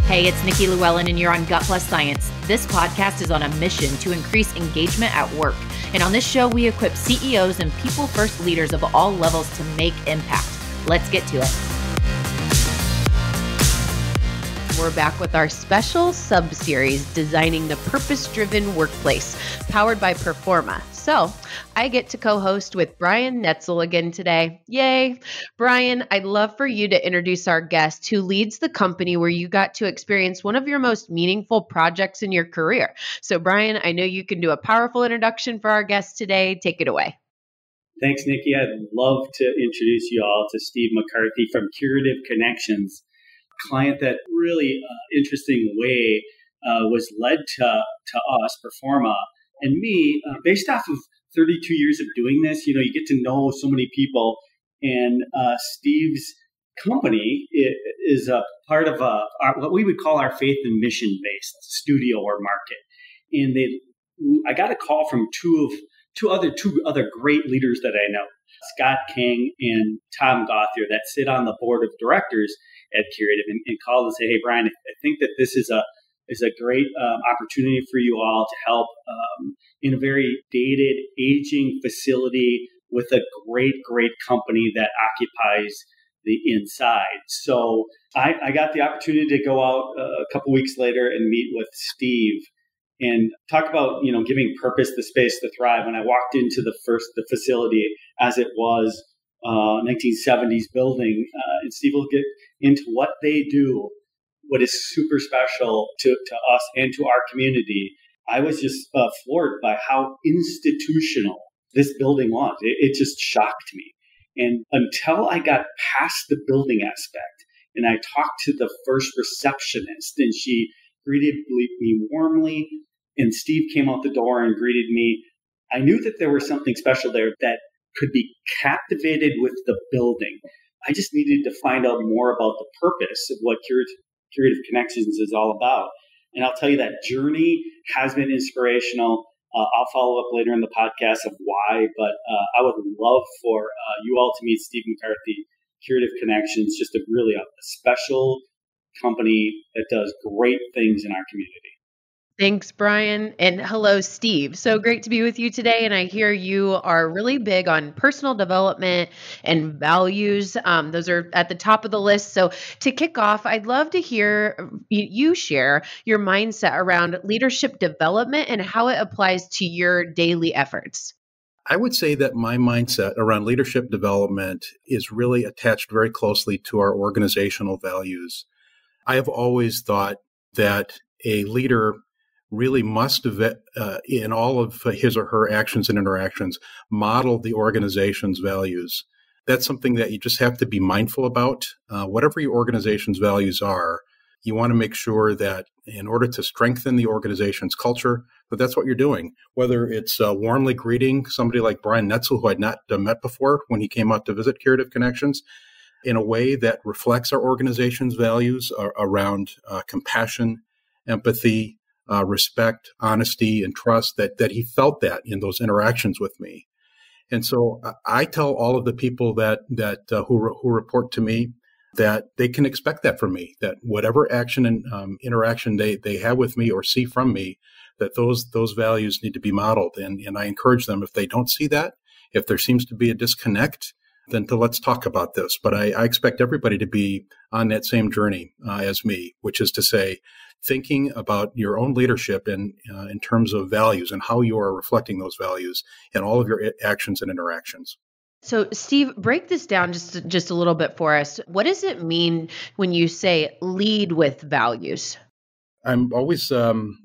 Hey, it's Nikki Llewellyn, and you're on Gut Plus Science. This podcast is on a mission to increase engagement at work. And on this show, we equip CEOs and people-first leaders of all levels to make impact. Let's get to it. We're back with our special sub-series, Designing the Purpose-Driven Workplace, powered by Performa. So I get to co-host with Brian Netzel again today. Yay. Brian, I'd love for you to introduce our guest who leads the company where you got to experience one of your most meaningful projects in your career. So Brian, I know you can do a powerful introduction for our guest today. Take it away. Thanks, Nikki. I'd love to introduce you all to Steve McCarthy from Curative Connections, a client that really interesting way was led to us, Performa, and me, based off of 32 years of doing this. You know, you get to know so many people, and Steve's company is a part of what we would call our faith and mission-based studio or market. And I got a call from two other great leaders that I know, Scott King and Tom Gothier, that sit on the board of directors at Curative, and called and say, "Hey, Brian, I think that this is a great opportunity for you all to help in a very dated, aging facility with a great company that occupies the inside." So I got the opportunity to go out a couple weeks later and meet with Steve and talk about, you know, giving purpose the space to thrive. When I walked into the facility as it was, 1970s building, and Steve will get into what they do, what is super special to us and to our community. I was just floored by how institutional this building was. It just shocked me. And until I got past the building aspect and I talked to the first receptionist, and she greeted me warmly, and Steve came out the door and greeted me, I knew that there was something special there that could be captivated with the building. I just needed to find out more about the purpose of what Curative Connections is all about. And I'll tell you, that journey has been inspirational. I'll follow up later in the podcast of why, but I would love for you all to meet Steve McCarthy, Curative Connections, just a special company that does great things in our community. Thanks, Brian. And hello, Steve. So great to be with you today. And I hear you are really big on personal development and values. Those are at the top of the list. So to kick off, I'd love to hear you share your mindset around leadership development and how it applies to your daily efforts. I would say that my mindset around leadership development is really attached very closely to our organizational values. I have always thought that a leader really must, in all of his or her actions and interactions, model the organization's values. That's something that you just have to be mindful about. Whatever your organization's values are, you want to make sure that in order to strengthen the organization's culture, that's what you're doing. Whether it's warmly greeting somebody like Brian Netzel, who I'd not met before when he came out to visit Curative Connections, in a way that reflects our organization's values around compassion, empathy, respect, honesty, and trust, that he felt that in those interactions with me. And so I tell all of the people who report to me that they can expect that from me, that whatever action and interaction they have with me or see from me, that those values need to be modeled. And I encourage them, if they don't see that, if there seems to be a disconnect, then let's talk about this. But I expect everybody to be on that same journey as me, which is to say, thinking about your own leadership in terms of values and how you are reflecting those values in all of your actions and interactions. So, Steve, break this down just a little bit for us. What does it mean when you say lead with values? I'm always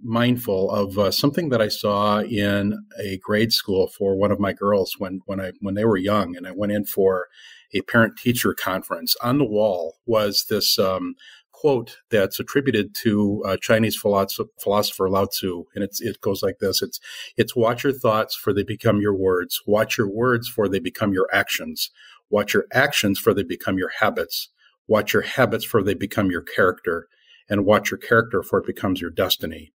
mindful of something that I saw in a grade school for one of my girls when they were young, and I went in for a parent-teacher conference. On the wall was this quote that's attributed to Chinese philosopher Lao Tzu, and it goes like this: "It's watch your thoughts, for they become your words. Watch your words, for they become your actions. Watch your actions, for they become your habits. Watch your habits, for they become your character. And watch your character, for it becomes your destiny."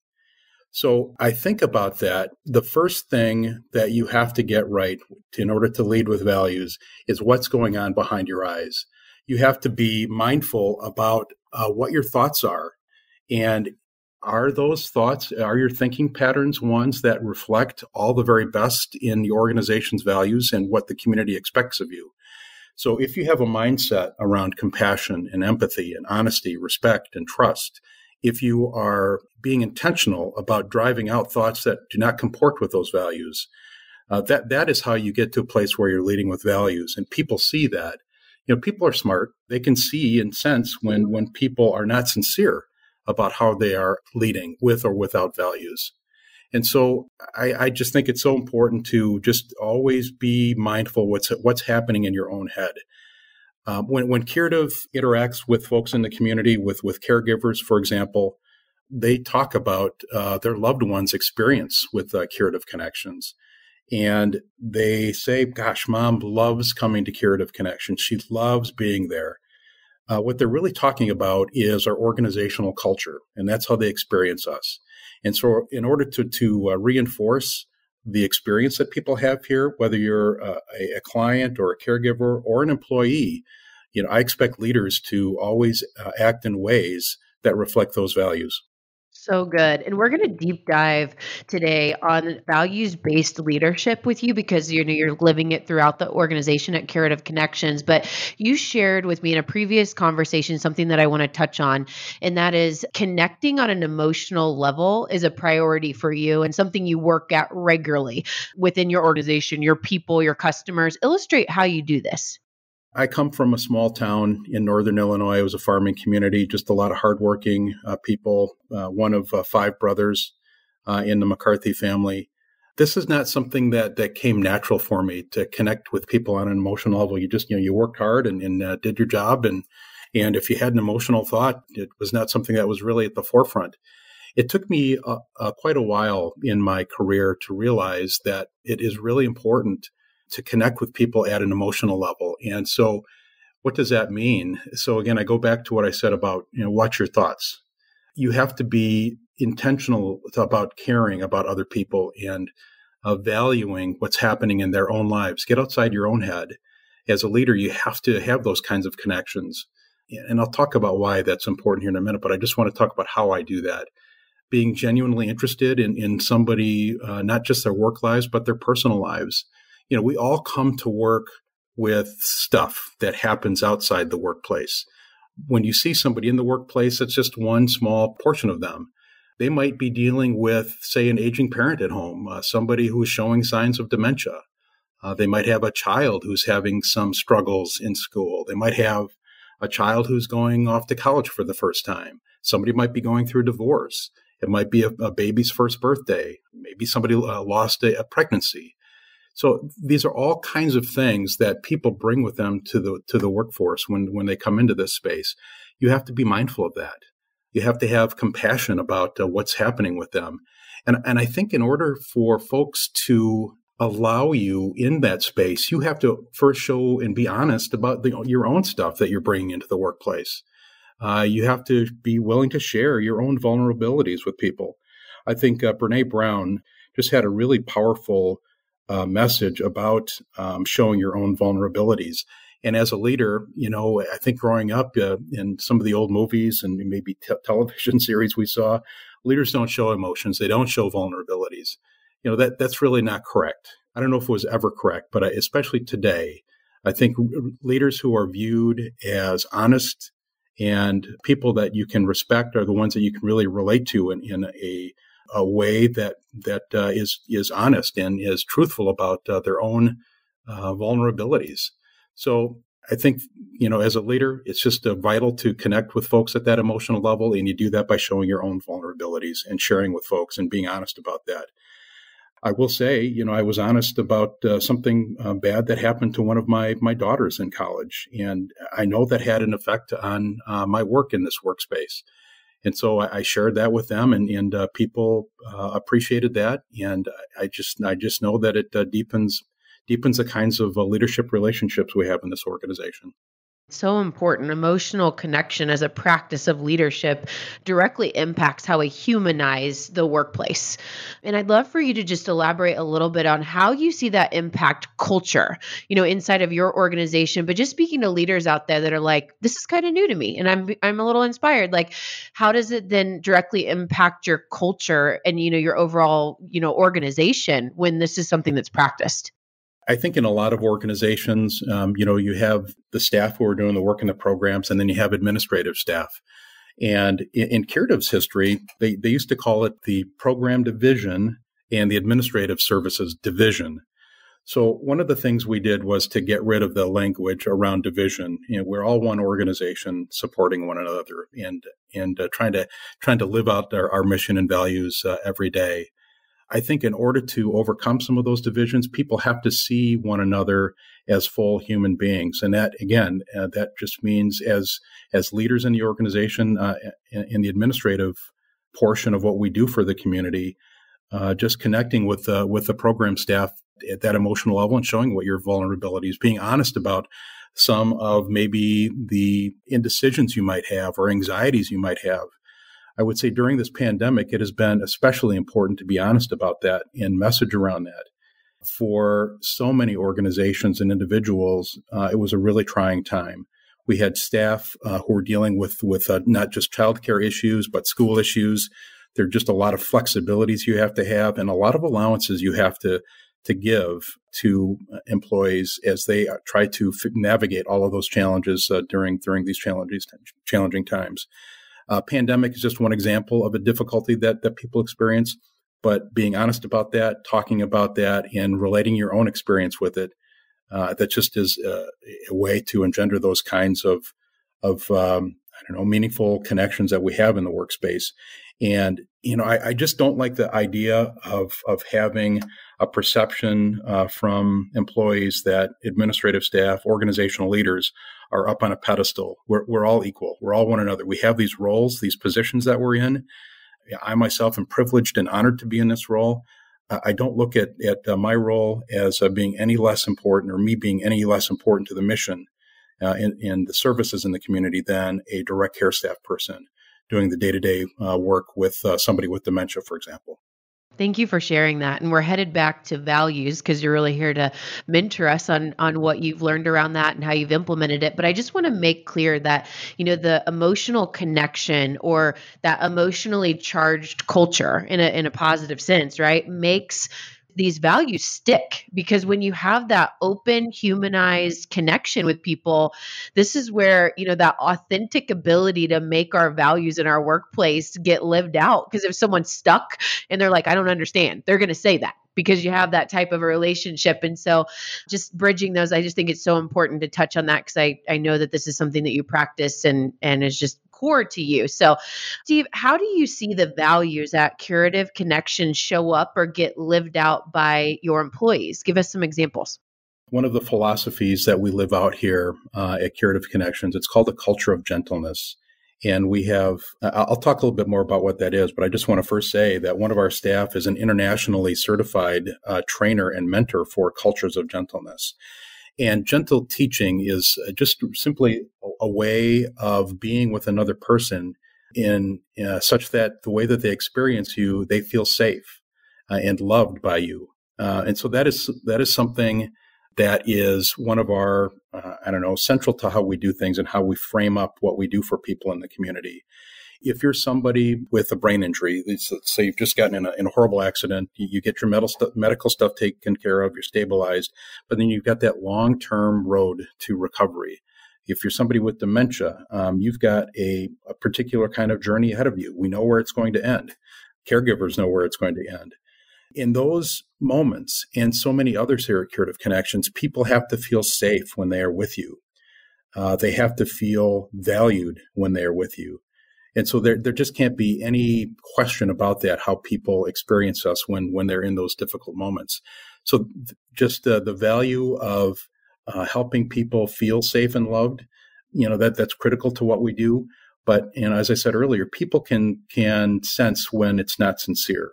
So I think about that. The first thing that you have to get right in order to lead with values is what's going on behind your eyes. You have to be mindful about what your thoughts are And are those thoughts, are your thinking patterns ones that reflect all the very best in the organization's values and what the community expects of you? So if you have a mindset around compassion and empathy and honesty, respect and trust, if you are being intentional about driving out thoughts that do not comport with those values, that is how you get to a place where you're leading with values, and people see that. People are smart. They can see and sense when people are not sincere about how they are leading with or without values. And so I just think it's so important to just always be mindful what's happening in your own head. When Curative interacts with folks in the community, with caregivers, for example, they talk about their loved ones' experience with Curative Connections. And they say, gosh, Mom loves coming to Curative Connections. She loves being there. What they're really talking about is our organizational culture, and that's how they experience us. And so in order to reinforce the experience that people have here, whether you're a client or a caregiver or an employee, I expect leaders to always act in ways that reflect those values. So good. And we're going to deep dive today on values-based leadership with you because you're living it throughout the organization at Curative Connections. But you shared with me in a previous conversation something that I want to touch on, and that is connecting on an emotional level is a priority for you and something you work at regularly within your organization, your people, your customers. Illustrate how you do this. I come from a small town in northern Illinois. It was a farming community, just a lot of hardworking people, one of 5 brothers in the McCarthy family. This is not something that came natural for me to connect with people on an emotional level. You just, you worked hard and did your job. And if you had an emotional thought, it was not something that was really at the forefront. It took me quite a while in my career to realize that it is really important to connect with people at an emotional level. And so what does that mean? So again, I go back to what I said about, watch your thoughts. You have to be intentional about caring about other people and valuing what's happening in their own lives. Get outside your own head. As a leader, you have to have those kinds of connections. And I'll talk about why that's important here in a minute, but I just want to talk about how I do that. Being genuinely interested in somebody, not just their work lives, but their personal lives. We all come to work with stuff that happens outside the workplace. When you see somebody in the workplace, it's just one small portion of them. They might be dealing with, say, an aging parent at home, somebody who is showing signs of dementia. They might have a child who's having some struggles in school. They might have a child who's going off to college for the first time. Somebody might be going through a divorce. It might be a baby's first birthday. Maybe somebody lost a pregnancy. So these are all kinds of things that people bring with them to the workforce when they come into this space. You have to be mindful of that. You have to have compassion about what's happening with them. And I think in order for folks to allow you in that space, you have to first show and be honest about your own stuff that you're bringing into the workplace. You have to be willing to share your own vulnerabilities with people. I think Brene Brown just had a really powerful message about showing your own vulnerabilities. And as a leader, I think growing up in some of the old movies and maybe television series we saw, leaders don't show emotions. They don't show vulnerabilities. That's really not correct. I don't know if it was ever correct, but especially today, I think leaders who are viewed as honest and people that you can respect are the ones that you can really relate to in a way that is honest and is truthful about their own vulnerabilities. So I think, as a leader, it's just vital to connect with folks at that emotional level, and you do that by showing your own vulnerabilities and sharing with folks and being honest about that. I will say, I was honest about something bad that happened to one of my daughters in college, and I know that had an effect on my work in this workspace. And so I shared that with them, and people appreciated that. And I just know that it deepens the kinds of leadership relationships we have in this organization. So important. Emotional connection as a practice of leadership directly impacts how we humanize the workplace. And I'd love for you to just elaborate a little bit on how you see that impact culture, inside of your organization, but just speaking to leaders out there that are like, this is kind of new to me and I'm a little inspired. Like, how does it then directly impact your culture and, your overall, organization when this is something that's practiced? I think in a lot of organizations, you have the staff who are doing the work in the programs, and then you have administrative staff. And in Curative's history, they used to call it the program division and the administrative services division. So one of the things we did was to get rid of the language around division. We're all one organization supporting one another and trying to live out our mission and values every day. I think in order to overcome some of those divisions, people have to see one another as full human beings. And that, again, that just means as leaders in the organization, in the administrative portion of what we do for the community, just connecting with the program staff at that emotional level and showing what your vulnerabilities, being honest about some of maybe the indecisions you might have or anxieties you might have. I would say during this pandemic, it has been especially important to be honest about that and message around that. For so many organizations and individuals, it was a really trying time. We had staff who were dealing with not just childcare issues, but school issues. There are just a lot of flexibilities you have to have and a lot of allowances you have to give to employees as they try to navigate all of those challenges during these challenging times. Pandemic is just one example of a difficulty that people experience, but being honest about that, talking about that, and relating your own experience with it, that just is a way to engender those kinds of meaningful connections that we have in the workspace. And, I just don't like the idea of having a perception from employees that administrative staff, organizational leaders are up on a pedestal. We're all equal. We're all one another. We have these roles, these positions that we're in. I myself am privileged and honored to be in this role. I don't look at my role as being any less important or me being any less important to the mission in the services in the community than a direct care staff person doing the day-to-day work with somebody with dementia, for example. Thank you for sharing that. And we're headed back to values because you're really here to mentor us on what you've learned around that and how you've implemented it. But I just want to make clear that, the emotional connection or that emotionally charged culture in a positive sense, right, makes these values stick, because when you have that open, humanized connection with people, this is where, that authentic ability to make our values in our workplace get lived out. Because if someone's stuck and they're like, I don't understand, they're going to say that because you have that type of a relationship. And so just bridging those, I just think it's so important to touch on that because I know that this is something that you practice and is just core to you. So, Steve, how do you see the values at Curative Connections show up or get lived out by your employees? Give us some examples. One of the philosophies that we live out here at Curative Connections, it's called a culture of gentleness. And we have, I'll talk a little bit more about what that is, but I just want to first say that one of our staff is an internationally certified trainer and mentor for cultures of gentleness. And gentle teaching is just simply a way of being with another person in such that the way that they experience you, they feel safe and loved by you. And so that is something that is one of our, central to how we do things and how we frame up what we do for people in the community. If you're somebody with a brain injury, let's say you've just gotten in a horrible accident, you get your medical stuff taken care of, you're stabilized, but then you've got that long-term road to recovery. If you're somebody with dementia, you've got a particular kind of journey ahead of you. We know where it's going to end. Caregivers know where it's going to end. In those moments and so many others here at Curative Connections, people have to feel safe when they are with you. They have to feel valued when they are with you. And so there just can't be any question about that, how people experience us when they're in those difficult moments. So just the value of helping people feel safe and loved, that's critical to what we do. But as I said earlier, people can sense when it's not sincere.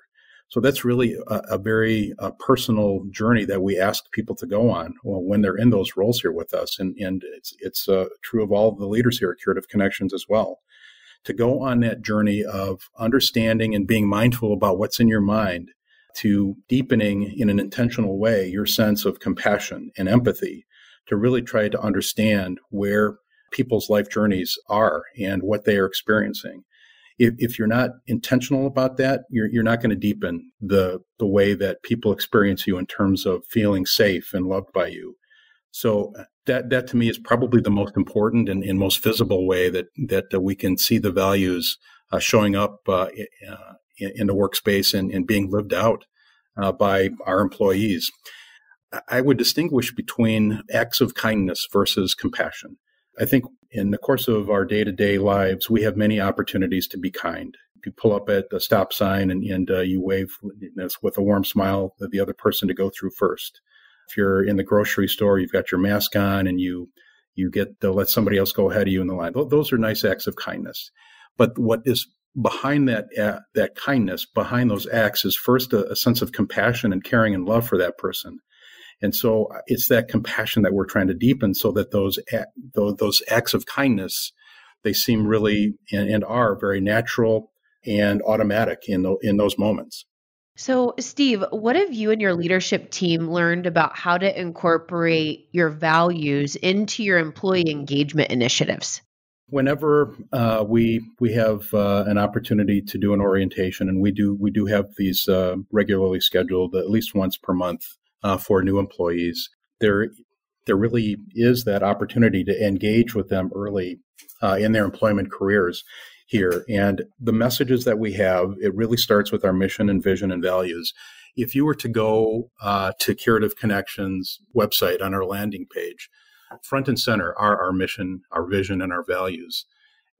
So that's really a very personal journey that we ask people to go on when they're in those roles here with us. And it's true of all the leaders here at Curative Connections as well, to go on that journey of understanding and being mindful about what's in your mind, to deepening in an intentional way your sense of compassion and empathy, to really try to understand where people's life journeys are and what they are experiencing. If you're not intentional about that, you're not going to deepen the way that people experience you in terms of feeling safe and loved by you. So that to me is probably the most important and most visible way that we can see the values showing up in the workspace and being lived out by our employees. I would distinguish between acts of kindness versus compassion. I think in the course of our day-to-day lives, we have many opportunities to be kind. You pull up at the stop sign and you wave with a warm smile at the other person to go through first. If you're in the grocery store, you've got your mask on and you get to let somebody else go ahead of you in the line. Those are nice acts of kindness. But what is behind that kindness, behind those acts, is first a sense of compassion and caring and love for that person. And so it's that compassion that we're trying to deepen, so that those acts of kindness, they seem really and are very natural and automatic in those moments. So, Steve, what have you and your leadership team learned about how to incorporate your values into your employee engagement initiatives? Whenever we have an opportunity to do an orientation, and we do have these regularly scheduled at least once per month for new employees, there really is that opportunity to engage with them early in their employment careers here. And the messages that we have, it really starts with our mission and vision and values. If you were to go to Curative Connections website on our landing page, front and center are our mission, our vision, and our values.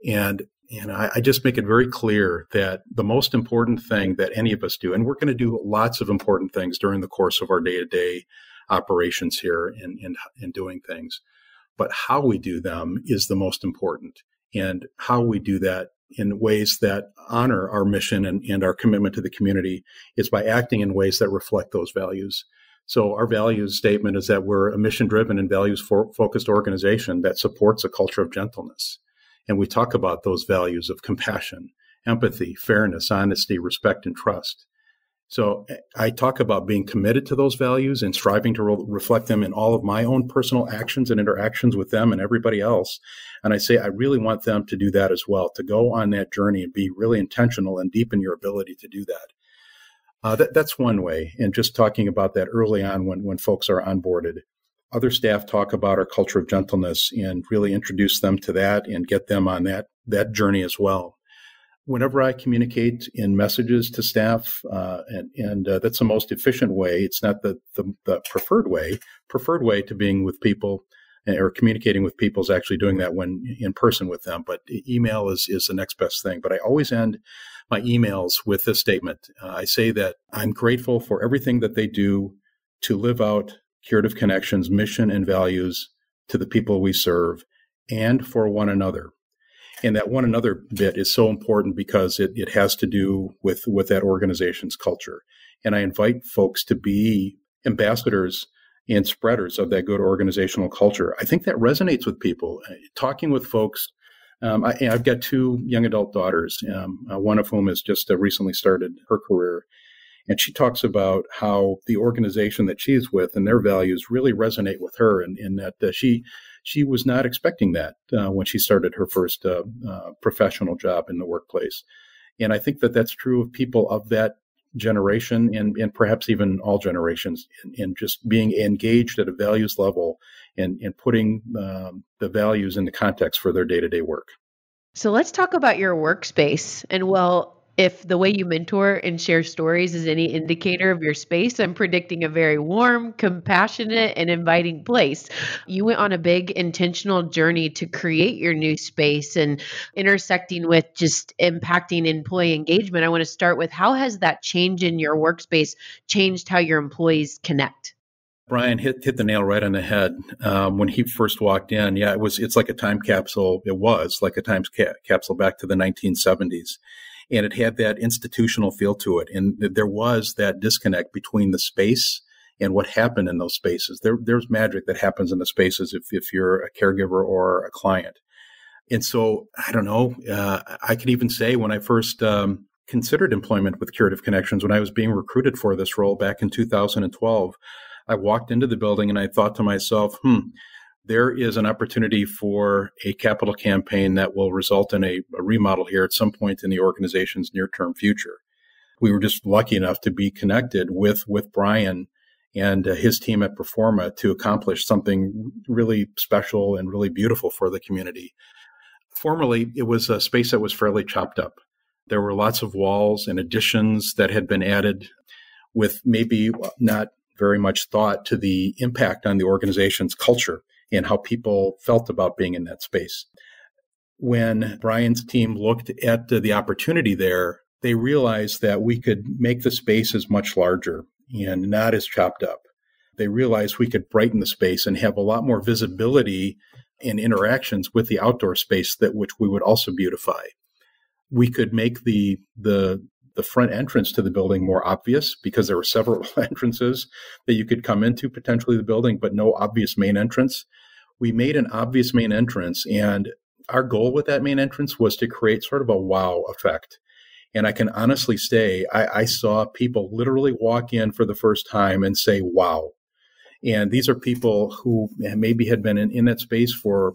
And I just make it very clear that the most important thing that any of us do, and we're going to do lots of important things during the course of our day-to-day operations here in doing things, but how we do them is the most important. And how we do that in ways that honor our mission and our commitment to the community is by acting in ways that reflect those values. So our values statement is that we're a mission-driven and values-focused organization that supports a culture of gentleness. And we talk about those values of compassion, empathy, fairness, honesty, respect, and trust. So I talk about being committed to those values and striving to reflect them in all of my own personal actions and interactions with them and everybody else. And I say I really want them to do that as well, to go on that journey and be really intentional and deepen your ability to do that. That's one way. And just talking about that early on when folks are onboarded. Other staff talk about our culture of gentleness and really introduce them to that and get them on that journey as well. Whenever I communicate in messages to staff, and that's the most efficient way. It's not the preferred way. Preferred way to being with people or communicating with people is actually doing that when in person with them. But email is the next best thing. But I always end my emails with this statement. I say that I'm grateful for everything that they do to live out Curative Connections' mission and values to the people we serve and for one another. And that one another bit is so important because it has to do with that organization's culture. And I invite folks to be ambassadors and spreaders of that good organizational culture. I think that resonates with people. Talking with folks, I've got two young adult daughters, one of whom has just recently started her career. And she talks about how the organization that she's with and their values really resonate with her, and that she was not expecting that when she started her first professional job in the workplace. And I think that that's true of people of that generation and perhaps even all generations, in just being engaged at a values level and putting the values into context for their day-to-day work. So let's talk about your workspace. And if the way you mentor and share stories is any indicator of your space, I'm predicting a very warm, compassionate, and inviting place. You went on a big intentional journey to create your new space, and intersecting with just impacting employee engagement. I want to start with, how has that change in your workspace changed how your employees connect? Brian hit the nail right on the head. When he first walked in, it's like a time capsule. It was like a time capsule back to the 1970s. and it had that institutional feel to it. And there was that disconnect between the space and what happened in those spaces. There's magic that happens in the spaces if you're a caregiver or a client. And so, I don't know, I could even say when I first considered employment with Curative Connections, when I was being recruited for this role back in 2012, I walked into the building and I thought to myself, there is an opportunity for a capital campaign that will result in a remodel here at some point in the organization's near-term future. We were just lucky enough to be connected with Brian and his team at Performa to accomplish something really special and really beautiful for the community. Formerly, it was a space that was fairly chopped up. There were lots of walls and additions that had been added with maybe not very much thought to the impact on the organization's culture and how people felt about being in that space. When Brian's team looked at the opportunity there, they realized that we could make the spaces much larger and not as chopped up. They realized we could brighten the space and have a lot more visibility and interactions with the outdoor space which we would also beautify. We could make the front entrance to the building more obvious because there were several entrances that you could come into potentially the building, but no obvious main entrance. We made an obvious main entrance, and our goal with that main entrance was to create sort of a wow effect. And I can honestly say I saw people literally walk in for the first time and say, wow. And these are people who maybe had been in that space for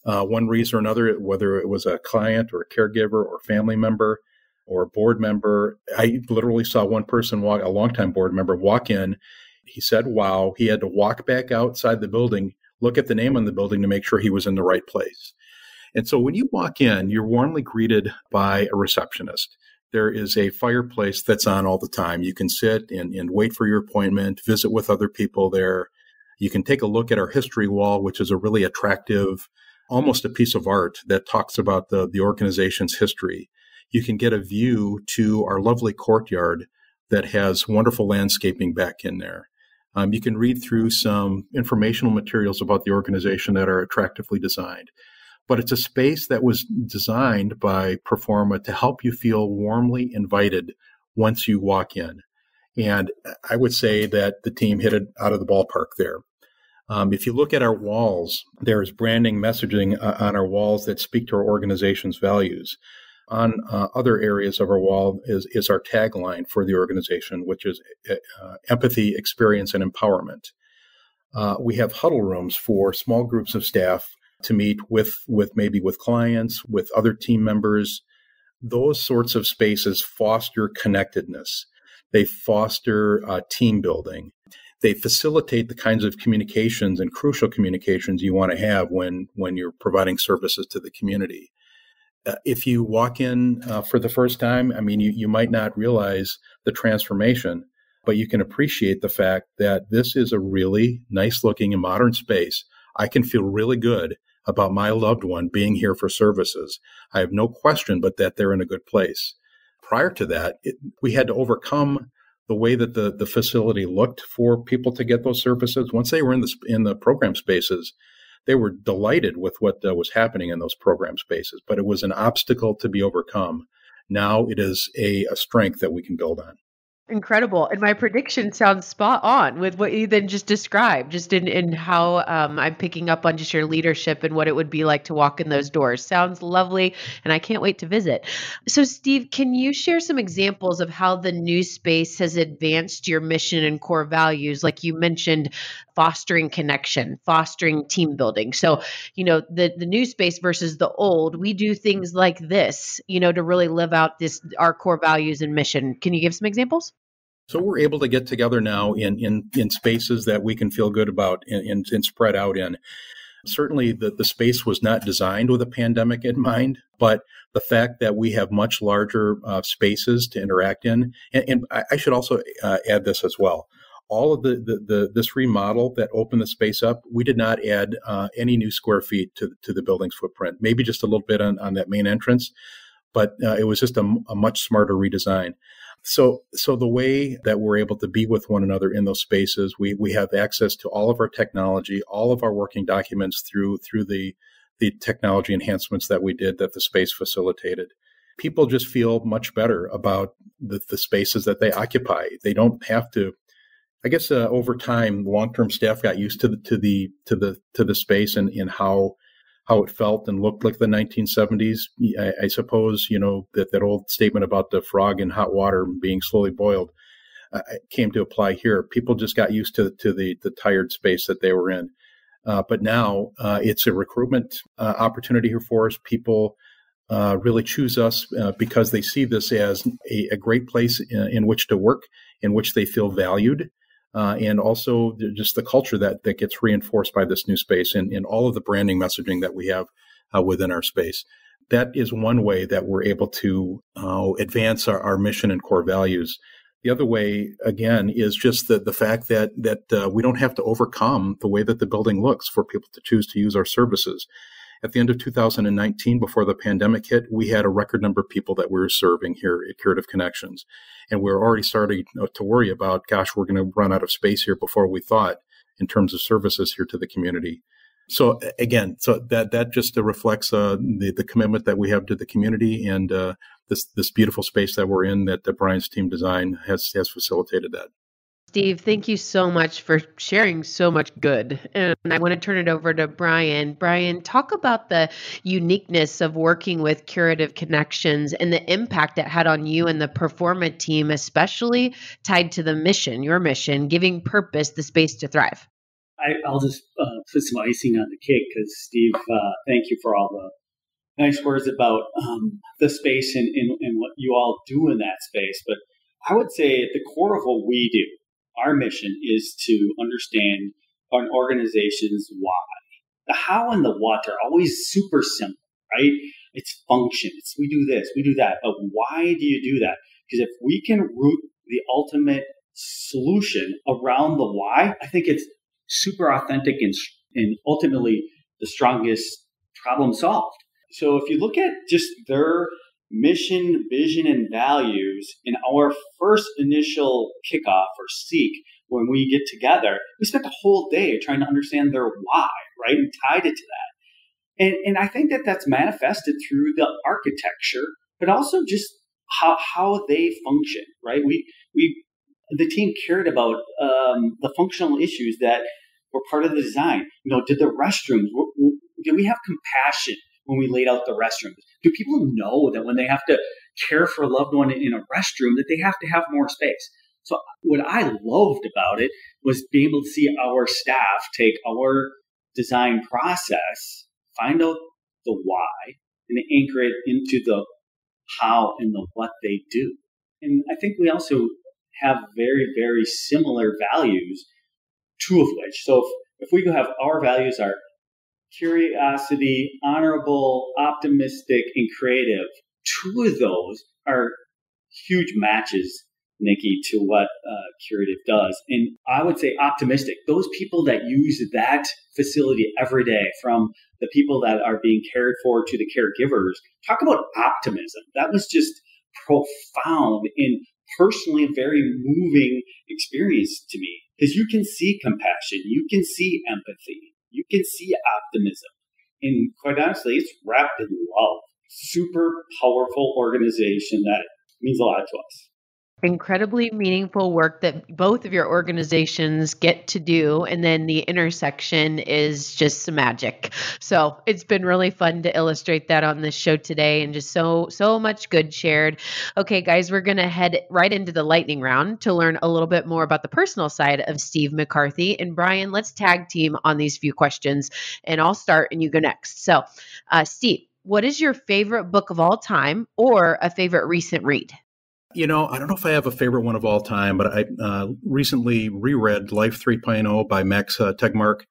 one reason or another, whether it was a client or a caregiver or family member or a board member. I literally saw one person a longtime board member, walk in. He said, wow. He had to walk back outside the building, look at the name on the building to make sure he was in the right place. And so when you walk in, you're warmly greeted by a receptionist. There is a fireplace that's on all the time. You can sit and wait for your appointment, visit with other people there. You can take a look at our history wall, which is a really attractive, almost a piece of art that talks about the organization's history. You can get a view to our lovely courtyard that has wonderful landscaping back in there. You can read through some informational materials about the organization that are attractively designed. But it's a space that was designed by Performa to help you feel warmly invited once you walk in. And I would say that the team hit it out of the ballpark there. If you look at our walls, there's branding messaging on our walls that speak to our organization's values. On other areas of our wall is our tagline for the organization, which is empathy, experience, and empowerment. We have huddle rooms for small groups of staff to meet with clients, with other team members. Those sorts of spaces foster connectedness. They foster team building. They facilitate the kinds of communications and crucial communications you want to have when you're providing services to the community. If you walk in for the first time, I mean, you might not realize the transformation, but you can appreciate the fact that this is a really nice looking and modern space. I can feel really good about my loved one being here for services. I have no question but that they're in a good place. Prior to that, we had to overcome the way that the facility looked for people to get those services. Once they were in the program spaces, they were delighted with what was happening in those program spaces, but it was an obstacle to be overcome. Now it is a strength that we can build on. Incredible. And my prediction sounds spot on with what you then just described, just in how I'm picking up on just your leadership and what it would be like to walk in those doors. Sounds lovely. And I can't wait to visit. So Steve, can you share some examples of how the new space has advanced your mission and core values? Like you mentioned, fostering connection, fostering team building. So, the new space versus the old, we do things like this, to really live out our core values and mission. Can you give some examples? So we're able to get together now in spaces that we can feel good about and spread out in. Certainly the space was not designed with a pandemic in mind, but the fact that we have much larger spaces to interact in, and I should also add this as well. All of this remodel that opened the space up, we did not add any new square feet to the building's footprint, maybe just a little bit on that main entrance, but it was just a much smarter redesign. So the way that we're able to be with one another in those spaces, we have access to all of our technology, all of our working documents through the technology enhancements that we did that the space facilitated. people just feel much better about the spaces that they occupy. They don't have to. I guess over time, long-term staff got used to the space and how it felt and looked like the 1970s. I suppose that old statement about the frog in hot water being slowly boiled came to apply here. People just got used to the tired space that they were in. But now it's a recruitment opportunity here for us. People really choose us because they see this as a great place in which to work, in which they feel valued, and also just the culture that gets reinforced by this new space and all of the branding messaging that we have within our space. That is one way that we're able to advance our mission and core values. The other way, again, is just the fact that we don't have to overcome the way that the building looks for people to choose to use our services. At the end of 2019, before the pandemic hit, we had a record number of people that we were serving here at Curative Connections. And we were already starting to worry about, gosh, we're going to run out of space here before we thought in terms of services here to the community. So again, that just reflects the commitment that we have to the community and this beautiful space that we're in that Brian's team design has facilitated that. Steve, thank you so much for sharing so much good. And I want to turn it over to Brian. Brian, talk about the uniqueness of working with Curative Connections and the impact it had on you and the Performa team, especially tied to the mission, your mission, giving purpose the space to thrive. I'll just put some icing on the cake because, Steve, thank you for all the nice words about the space and what you all do in that space. But I would say at the core of what we do, our mission is to understand an organization's why. The how and the what are always super simple, right? It's function. It's we do this, we do that. But why do you do that? Because if we can root the ultimate solution around the why, I think it's super authentic and ultimately the strongest problem solved. So if you look at just their mission, vision, and values in our first initial kickoff or seek, when we get together, we spent a whole day trying to understand their why, right? And tied it to that. And I think that that's manifested through the architecture, but also just how they function, right? The team cared about the functional issues that were part of the design. Did the restrooms, did we have compassion when we laid out the restrooms? Do people know that when they have to care for a loved one in a restroom that they have to have more space? So what I loved about it was being able to see our staff take our design process, find out the why, and anchor it into the how and the what they do. And I think we also have very, very similar values, two of which. So if we have our values are curiosity, honorable, optimistic, and creative. Two of those are huge matches, Nikki, to what Curative does. And I would say optimistic. Those people that use that facility every day, from the people that are being cared for to the caregivers, talk about optimism. That was just profound and personally very moving experience to me. Because you can see compassion, you can see empathy, you can see optimism. And quite honestly, it's wrapped in love. Super powerful organization that means a lot to us. Incredibly meaningful work that both of your organizations get to do. And then the intersection is just some magic. So it's been really fun to illustrate that on this show today, and just so much good shared. Okay, guys, we're going to head right into the lightning round to learn a little bit more about the personal side of Steve McCarthy. And Brian, let's tag team on these few questions, and I'll start and you go next. So Steve, what is your favorite book of all time or a favorite recent read? I don't know if I have a favorite one of all time, but I recently reread Life 3.0 by Max Tegmark.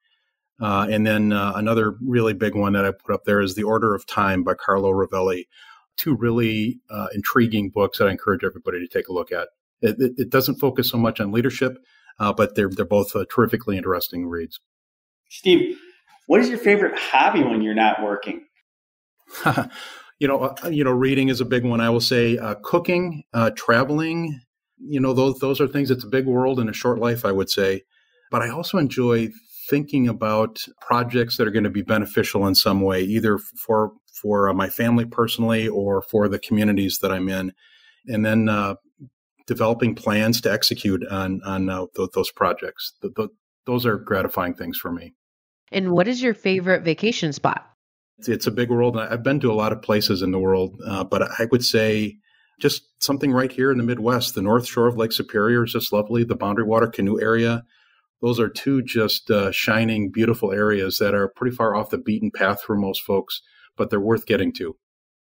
And then another really big one that I put up there is The Order of Time by Carlo Rovelli. Two really intriguing books that I encourage everybody to take a look at. It doesn't focus so much on leadership, but they're both terrifically interesting reads. Steve, what is your favorite hobby when you're not working? Reading is a big one. I will say cooking, traveling, those are things. It's a big world in a short life, I would say. But I also enjoy thinking about projects that are going to be beneficial in some way, either for for my family personally or for the communities that I'm in. And then developing plans to execute on those projects. Those are gratifying things for me. And what is your favorite vacation spot? It's a big world. I've been to a lot of places in the world, but I would say just something right here in the Midwest. The North Shore of Lake Superior is just lovely. The Boundary Water Canoe area. Those are two just shining, beautiful areas that are pretty far off the beaten path for most folks, but they're worth getting to.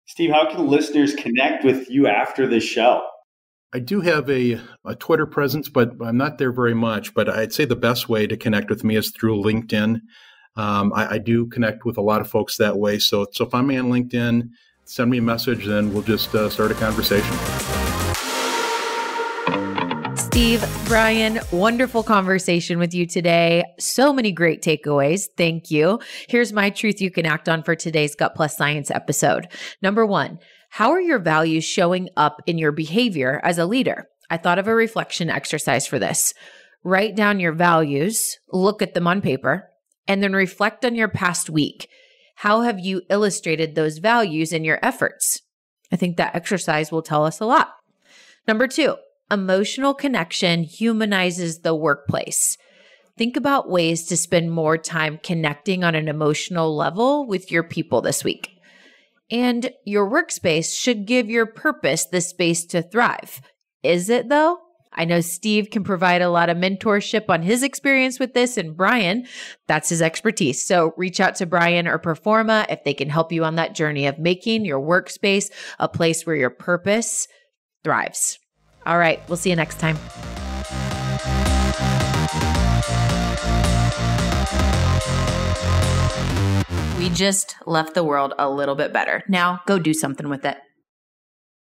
Steve, how can listeners connect with you after the show? I do have a Twitter presence, but I'm not there very much. But I'd say the best way to connect with me is through LinkedIn. I do connect with a lot of folks that way. So find me on LinkedIn, send me a message, then we'll just start a conversation. Steve, Brian, wonderful conversation with you today. So many great takeaways. Thank you. Here's my truth you can act on for today's Gut Plus Science episode. Number 1, how are your values showing up in your behavior as a leader? I thought of a reflection exercise for this. Write down your values, look at them on paper, and then reflect on your past week. How have you illustrated those values in your efforts? I think that exercise will tell us a lot. Number 2, emotional connection humanizes the workplace. Think about ways to spend more time connecting on an emotional level with your people this week. And your workspace should give your purpose the space to thrive. Is it though? I know Steve can provide a lot of mentorship on his experience with this, and Brian, that's his expertise. So reach out to Brian or Performa if they can help you on that journey of making your workspace a place where your purpose thrives. All right, we'll see you next time. We just left the world a little bit better. Now go do something with it.